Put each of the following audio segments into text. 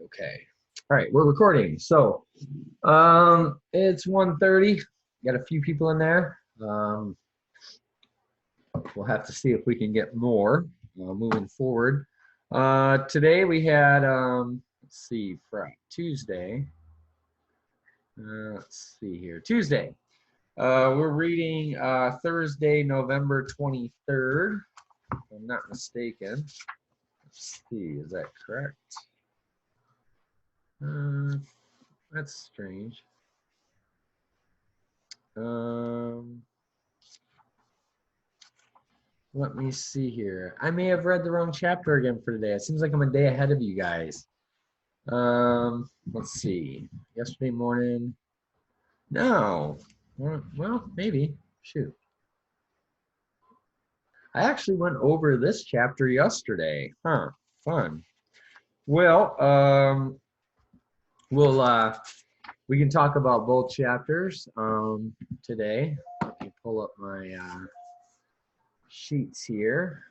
Okay. All right, we're recording. So, it's 1:30. Got a few people in there. We'll have to see if we can get more moving forward. Today we had, let's see, Friday, Tuesday. Let's see here, Tuesday. We're reading Thursday, November 23rd, if I'm not mistaken. Let's see, is that correct? That's strange. Let me see here. I may have read the wrong chapter again for today. It seems like I'm a day ahead of you guys. Let's see. Yesterday morning. No. Well, maybe. Shoot. I actually went over this chapter yesterday. Huh. Fun. Well, we can talk about both chapters today. Let me pull up my sheets here.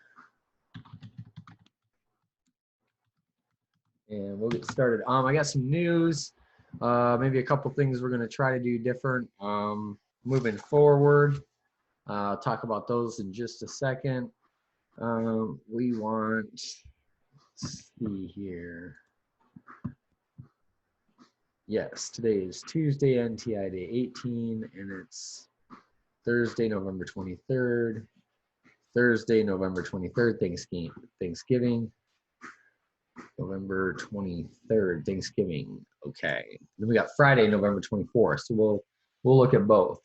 And we'll get started. I got some news, maybe a couple things we're going to try to do different moving forward. I'll talk about those in just a second. We want, let's see here. Yes, today is Tuesday, NTID18, and it's Thursday, November 23rd. Thursday, November 23rd, Thanksgiving. November 23rd, Thanksgiving. Okay. Then we got Friday, November 24th. So we'll look at both.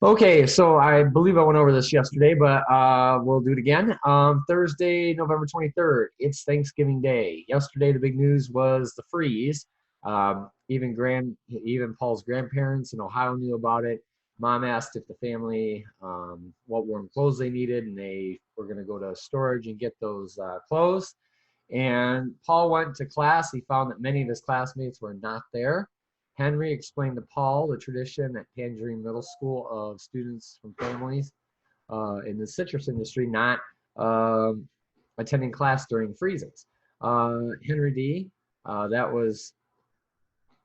Okay, so I believe I went over this yesterday, but we'll do it again. Thursday, November 23rd, it's Thanksgiving Day. Yesterday, the big news was the freeze. Even Paul's grandparents in Ohio knew about it. Mom asked if the family what warm clothes they needed, and they were going to go to storage and get those clothes. And Paul went to class. He found that many of his classmates were not there. Henry explained to Paul the tradition at Tangerine Middle School of students from families in the citrus industry not attending class during freezes. Henry D., that was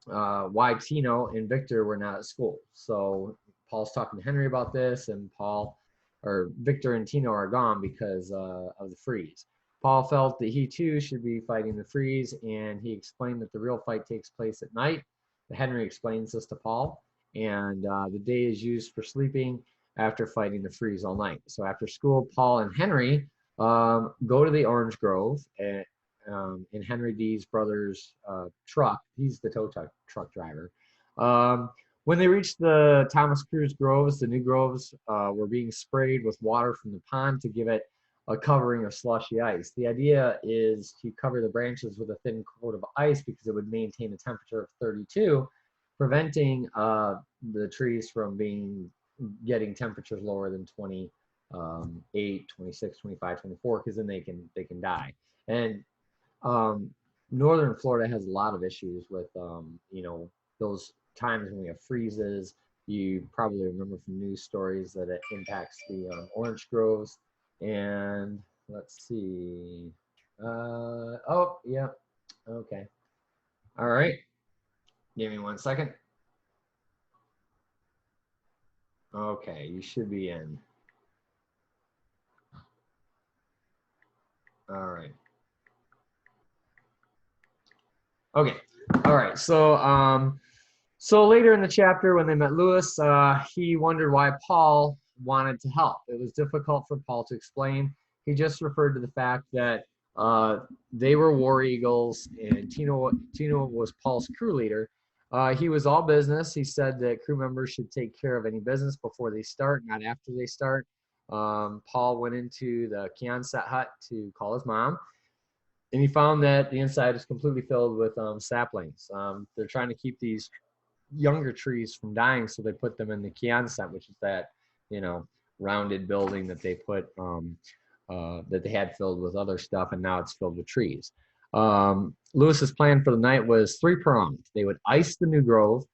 why Tino and Victor were not at school. So Paul's talking to Henry about this, and Victor and Tino are gone because of the freeze. Paul felt that he too should be fighting the freeze, and he explained that the real fight takes place at night. Henry explains this to Paul, and the day is used for sleeping after fighting the freeze all night. So after school, Paul and Henry go to the orange grove in Henry D's brother's truck. He's the tow truck driver. When they reached the Thomas Cruise groves, the new groves were being sprayed with water from the pond to give it a covering of slushy ice. The idea is to cover the branches with a thin coat of ice because it would maintain a temperature of 32, preventing the trees from getting temperatures lower than 28, 26, 25, 24, because then they can die. And northern Florida has a lot of issues with those times when we have freezes. You probably remember from news stories that it impacts the orange groves. And let's see. Oh, yeah. Okay. All right. Give me 1 second. Okay, you should be in. All right. Okay. All right. So later in the chapter, when they met Lewis, he wondered why Paul wanted to help. It was difficult for Paul to explain. He just referred to the fact that they were war eagles, and Tino was Paul's crew leader. He was all business. He said that crew members should take care of any business before they start, not after they start. Paul went into the Quonset hut to call his mom, and he found that the inside is completely filled with saplings. They're trying to keep these younger trees from dying, so they put them in the Quonset, which is that rounded building that they put that they had filled with other stuff, and now it's filled with trees. Lewis's plan for the night was three-pronged. They would ice the new grove,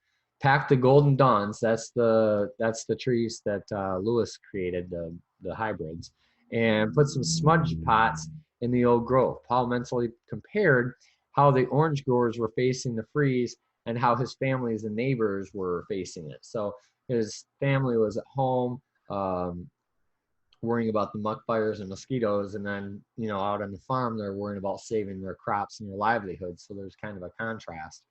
pack the golden dawns, that's the trees that Lewis created, the hybrids, and put some smudge pots in the old grove. Paul mentally compared how the orange growers were facing the freeze and how his families and neighbors were facing it. So his family was at home, worrying about the muck fires and mosquitoes, and then out on the farm they're worrying about saving their crops and their livelihood. So there's kind of a contrast.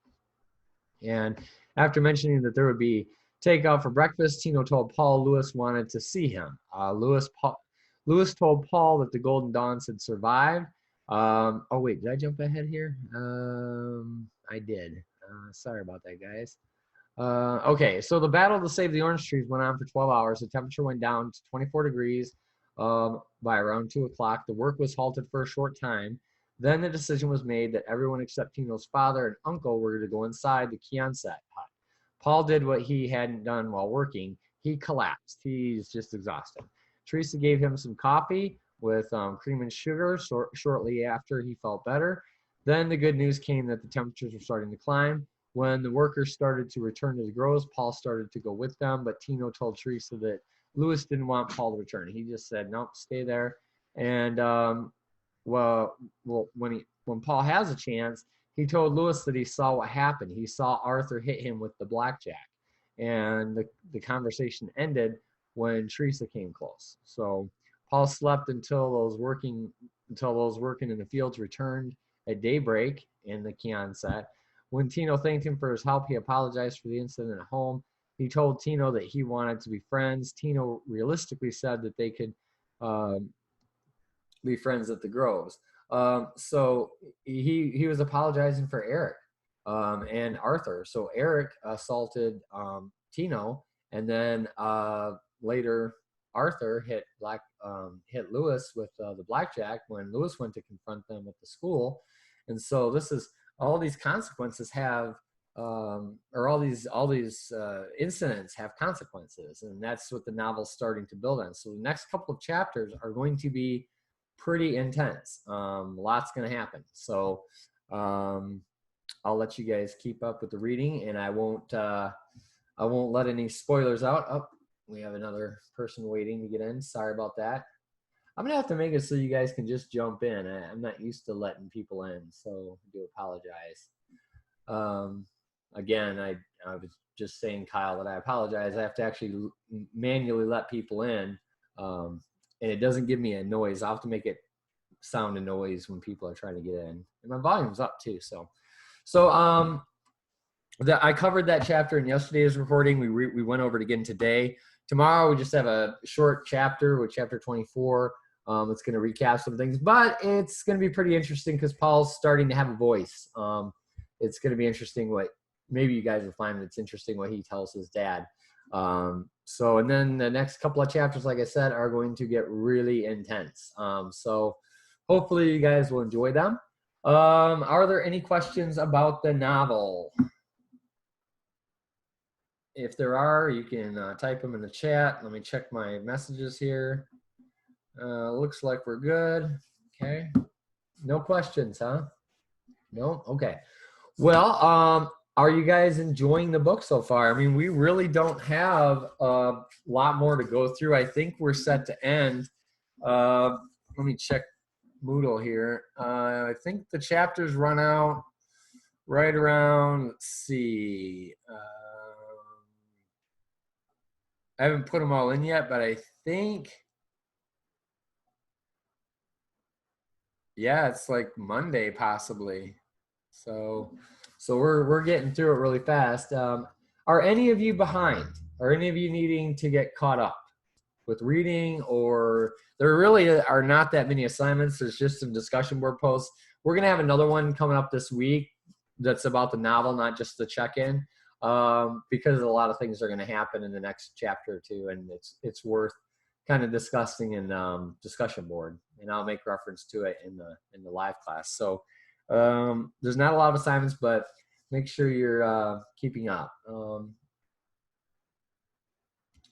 And after mentioning that there would be takeout for breakfast, Tino told Paul Lewis wanted to see him. Lewis told Paul that the Golden Dawns had survived. Oh wait, did I jump ahead here? I did. Sorry about that, guys. Okay, so the battle to save the orange trees went on for 12 hours. The temperature went down to 24 degrees by around 2 o'clock. The work was halted for a short time. Then the decision was made that everyone except Tino's father and uncle were to go inside the Quonset hut. Paul did what he hadn't done while working. He collapsed. He's just exhausted. Teresa gave him some coffee with cream and sugar shortly after he felt better. Then the good news came that the temperatures were starting to climb. When the workers started to return to the groves, Paul started to go with them, but Tino told Teresa that Lewis didn't want Paul to return. He just said, nope, stay there. And when Paul has a chance, he told Lewis that he saw what happened. He saw Arthur hit him with the blackjack. And the conversation ended when Teresa came close. So Paul slept until those working in the fields returned at daybreak in the Quonset. When Tino thanked him for his help, he apologized for the incident at home. He told Tino that he wanted to be friends. Tino realistically said that they could be friends at the groves. So he was apologizing for Eric and Arthur. So Eric assaulted Tino, and then later Arthur hit Lewis with the blackjack when Lewis went to confront them at the school. And so this is all these consequences have, or all these incidents have consequences, and that's what the novel's starting to build on. So the next couple of chapters are going to be pretty intense. Lots going to happen. So I'll let you guys keep up with the reading, and I won't let any spoilers out. Oh, we have another person waiting to get in. Sorry about that. I'm gonna have to make it so you guys can just jump in. I'm not used to letting people in, so I do apologize. Again, I was just saying, Kyle, that I apologize. I have to actually manually let people in, and it doesn't give me a noise. I'll have to make it sound a noise when people are trying to get in. And my volume's up too, so I covered that chapter in yesterday's recording. We went over it again today. Tomorrow we just have a short chapter with chapter 24. It's going to recap some things, but it's going to be pretty interesting because Paul's starting to have a voice. It's going to be interesting maybe you guys will find it's interesting what he tells his dad. So, and then the next couple of chapters, like I said, are going to get really intense. So hopefully you guys will enjoy them. Are there any questions about the novel? If there are, you can type them in the chat. Let me check my messages here. Looks like we're good. Okay. No questions, huh? No? Okay. Well, are you guys enjoying the book so far? I mean, we really don't have a lot more to go through. I think we're set to end. Let me check Moodle here. I think the chapters run out right around, let's see. I haven't put them all in yet, but I think, yeah, it's like Monday possibly. So we're getting through it really fast. Are any of you behind? Are any of you needing to get caught up with reading? Or there really are not that many assignments. There's just some discussion board posts. We're gonna have another one coming up this week that's about the novel, not just the check-in, because a lot of things are gonna happen in the next chapter or two, and it's worth kind of discussing in discussion board, and I'll make reference to it in the live class. So there's not a lot of assignments, but make sure you're keeping up.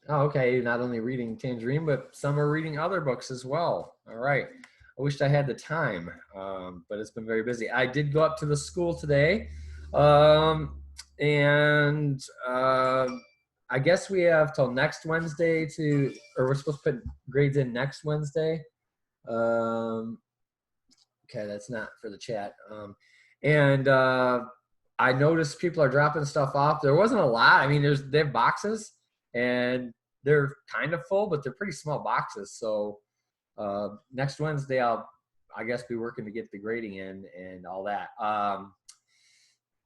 Okay, you're not only reading Tangerine, but some are reading other books as well. All right. I wished I had the time, but it's been very busy. I did go up to the school today, and I guess we have till next Wednesday or we're supposed to put grades in next Wednesday. Okay, that's not for the chat. And I noticed people are dropping stuff off. There wasn't a lot. I mean, they have boxes, and they're kind of full, but they're pretty small boxes. So next Wednesday, I guess be working to get the grading in and all that.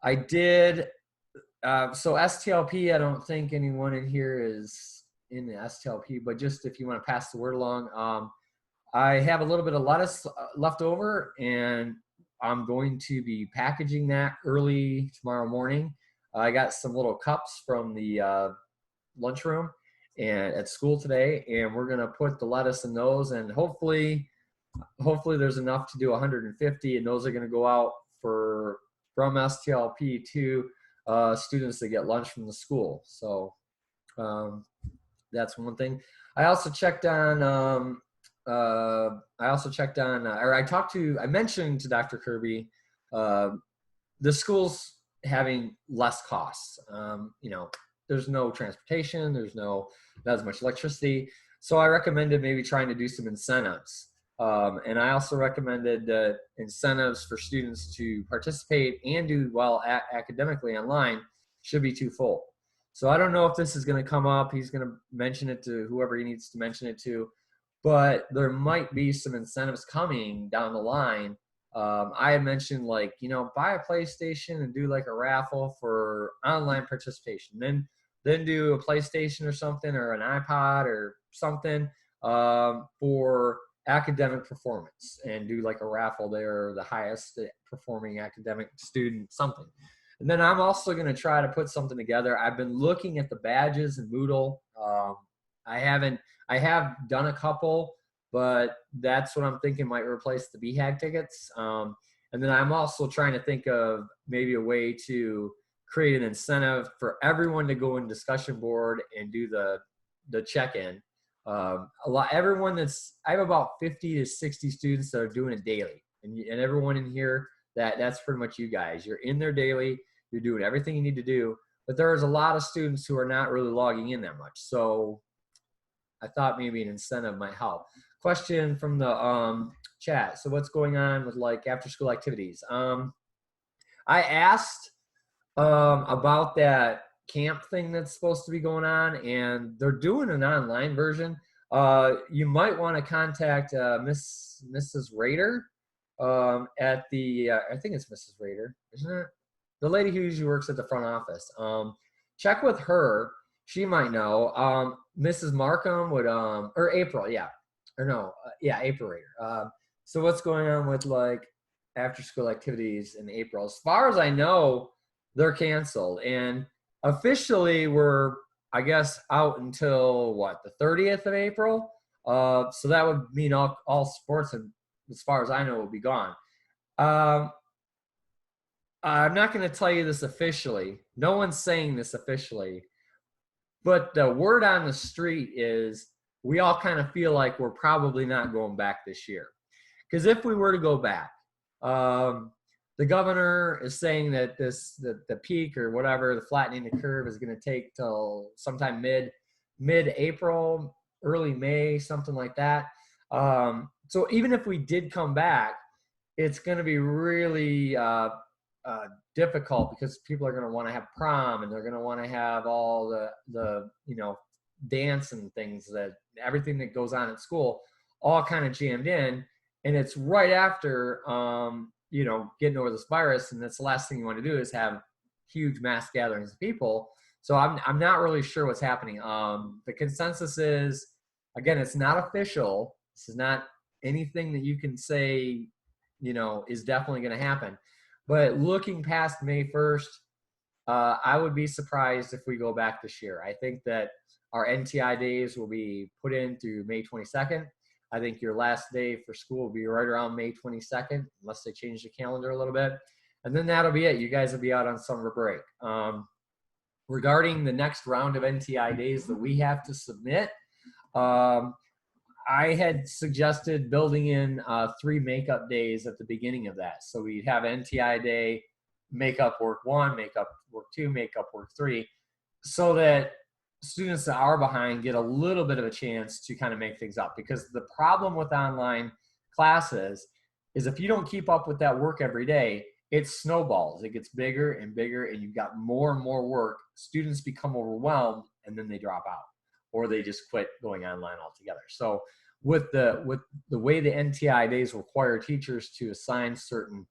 I did. So STLP, I don't think anyone in here is in the STLP, but just if you want to pass the word along, I have a little bit of lettuce left over, and I'm going to be packaging that early tomorrow morning. I got some little cups from the lunchroom and at school today, and we're going to put the lettuce in those, and hopefully there's enough to do 150, and those are going to go out from STLP to students that get lunch from the school. So that's one thing. I also checked on I mentioned to Dr. Kirby the school's having less costs. There's no transportation, there's not as much electricity. So I recommended maybe trying to do some incentives. And I also recommended incentives for students to participate and do well academically online should be twofold. So I don't know if this is going to come up. He's going to mention it to whoever he needs to mention it to, but there might be some incentives coming down the line. I had mentioned buy a PlayStation and do like a raffle for online participation. Then do a PlayStation or something, or an iPod or something for academic performance, and do like a raffle there, the highest performing academic student, something. And then I'm also going to try to put something together. I've been looking at the badges in Moodle. I have done a couple, but that's what I'm thinking might replace the BHAG tickets. And then I'm also trying to think of maybe a way to create an incentive for everyone to go in discussion board and do the check-in. I have about 50 to 60 students that are doing it daily, and everyone in here, that's pretty much you guys. You're in there daily, you're doing everything you need to do, but there's a lot of students who are not really logging in that much. So I thought maybe an incentive might help. Question from the chat. So what's going on with like after school activities? I asked about that camp thing that's supposed to be going on, and they're doing an online version. You might want to contact Mrs. Rader at the I think it's Mrs. Rader, isn't it? The lady who usually works at the front office. Check with her. She might know. Mrs. Markham would or April, yeah. Or no, yeah, April Rader. So what's going on with like after school activities in April? As far as I know, they're canceled, and officially we're, I guess, out until what, the 30th of April. So that would mean all sports, and as far as I know, will be gone. I'm not going to tell you this officially. No one's saying this officially, but the word on the street is we all kind of feel like we're probably not going back this year. Because if we were to go back, the governor is saying that the peak or whatever, the flattening the curve is going to take till sometime mid-April, early May, something like that. So even if we did come back, it's going to be really difficult, because people are going to want to have prom, and they're going to want to have all the dance and things, that everything that goes on at school all kind of jammed in, and it's right after getting over this virus, and that's the last thing you want to do is have huge mass gatherings of people. So I'm not really sure what's happening. The consensus is, again, it's not official. This is not anything that you can say is definitely going to happen. But looking past May 1st, I would be surprised if we go back this year. I think that our NTI days will be put in through May 22nd. I think your last day for school will be right around May 22nd, unless they change the calendar a little bit. And then that'll be it. You guys will be out on summer break. Regarding the next round of NTI days that we have to submit, I had suggested building in 3 makeup days at the beginning of that. So we'd have NTI day, makeup work 1, makeup work 2, makeup work 3, so that students that are behind get a little bit of a chance to kind of make things up. Because the problem with online classes is if you don't keep up with that work every day, it snowballs. It gets bigger and bigger, and you've got more and more work. Students become overwhelmed, and then they drop out, or they just quit going online altogether. So with the way the NTI days require teachers to assign certain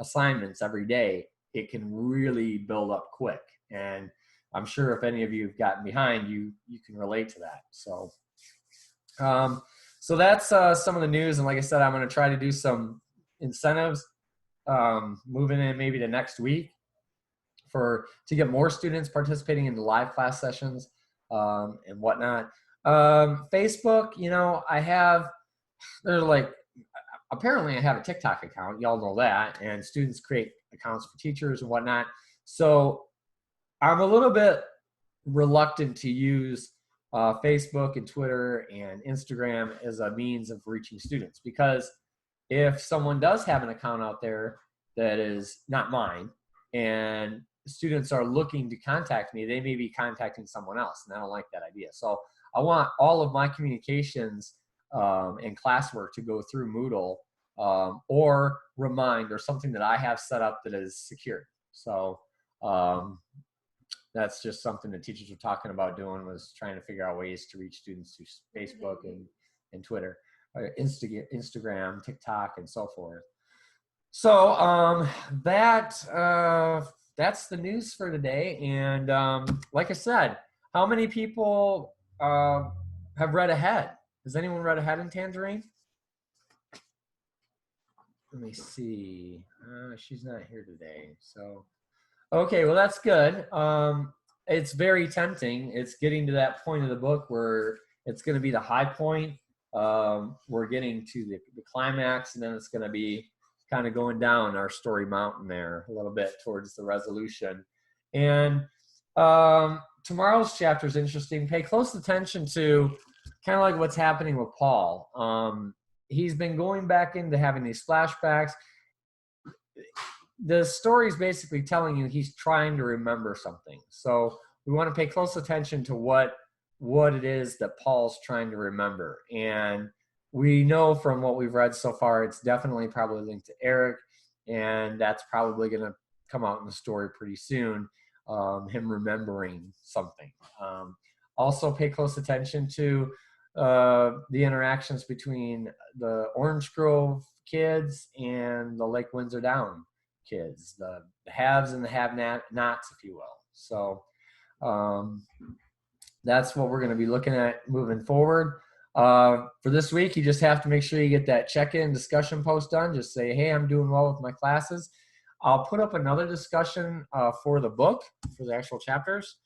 assignments every day, it can really build up quick. And I'm sure if any of you have gotten behind, you can relate to that. So so that's some of the news. And like I said, I'm going to try to do some incentives moving in maybe to next week to get more students participating in the live class sessions and whatnot. Facebook, you know, there's like, apparently I have a TikTok account. Y'all know that. And students create accounts for teachers and whatnot. So I'm a little bit reluctant to use Facebook and Twitter and Instagram as a means of reaching students, because if someone does have an account out there that is not mine and students are looking to contact me, they may be contacting someone else, and I don't like that idea. So I want all of my communications and classwork to go through Moodle or Remind or something that I have set up that is secure. So that's just something that teachers were talking about doing, was trying to figure out ways to reach students through Facebook and Twitter, Instagram, TikTok, and so forth. So that's the news for today. And like I said, how many people have read ahead? Has anyone read ahead in Tangerine? Let me see. She's not here today. So, okay, well, that's good. It's very tempting. It's getting to that point of the book where it's going to be the high point. We're getting to the climax, and then it's going to be kind of going down our story mountain there a little bit towards the resolution. And tomorrow's chapter is interesting. Pay close attention to kind of like what's happening with Paul. He's been going back into having these flashbacks. The story is basically telling you he's trying to remember something. So we want to pay close attention to what it is that Paul's trying to remember. And we know from what we've read so far, it's definitely probably linked to Eric, and that's probably going to come out in the story pretty soon, him remembering something. Also pay close attention to the interactions between the Orange Grove kids and the Lake Windsor Down kids, the haves and the have-nots, if you will. So that's what we're going to be looking at moving forward. For this week, you just have to make sure you get that check-in discussion post done. Just say, hey, I'm doing well with my classes. I'll put up another discussion for the book, for the actual chapters.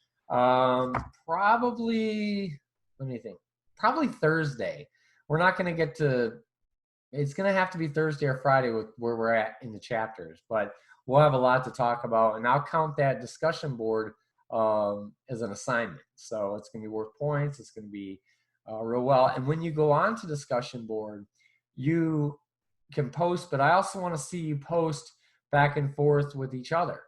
Probably, let me think, probably Thursday. We're not going to get to, it's going to have to be Thursday or Friday with where we're at in the chapters, but we'll have a lot to talk about, and I'll count that discussion board as an assignment. So it's going to be worth points. It's going to be real well. And when you go on to discussion board, you can post, but I also want to see you post back and forth with each other.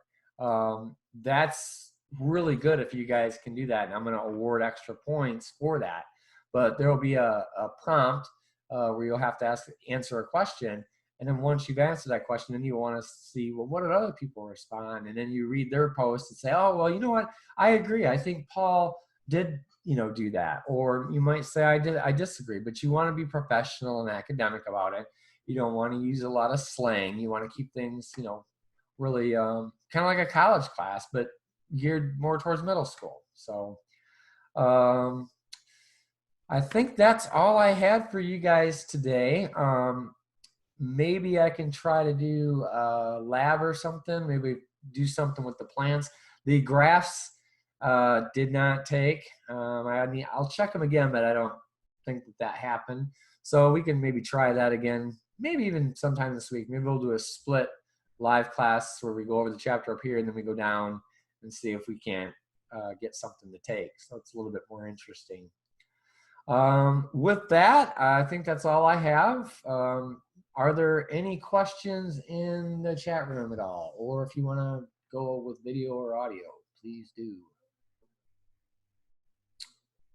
That's really good if you guys can do that. And I'm going to award extra points for that. But there will be a prompt where you'll have to answer a question. And then once you've answered that question, then you want to see, well, what did other people respond? And then you read their post and say, oh, well, you know what? I agree. I think Paul did, do that. Or you might say, I disagree. But you want to be professional and academic about it. You don't want to use a lot of slang. You want to keep things, really kind of like a college class, but geared more towards middle school. So I think that's all I had for you guys today. Maybe I can try to do a lab or something, maybe do something with the plants. The graphs did not take. I'll check them again, but I don't think that happened. So we can maybe try that again, maybe even sometime this week. Maybe we'll do a split live class where we go over the chapter up here and then we go down and see if we can't get something to take. So it's a little bit more interesting. With that, I think that's all I have. Are there any questions in the chat room at all? Or if you want to go with video or audio, please do.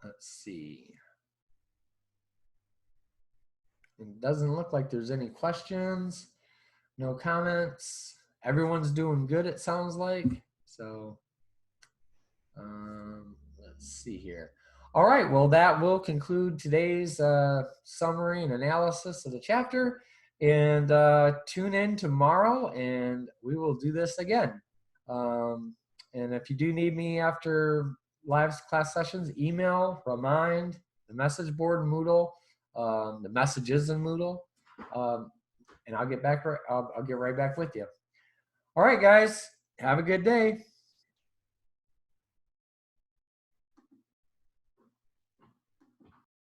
Let's see. It doesn't look like there's any questions, no comments. everyone's doing good, it sounds like. So let's see here. All right, well, that will conclude today's summary and analysis of the chapter. And tune in tomorrow, and we will do this again. And if you do need me after live class sessions, email, remind, the message board in Moodle, the messages in Moodle, and I'll get back. I'll get right back with you. All right, guys, have a good day.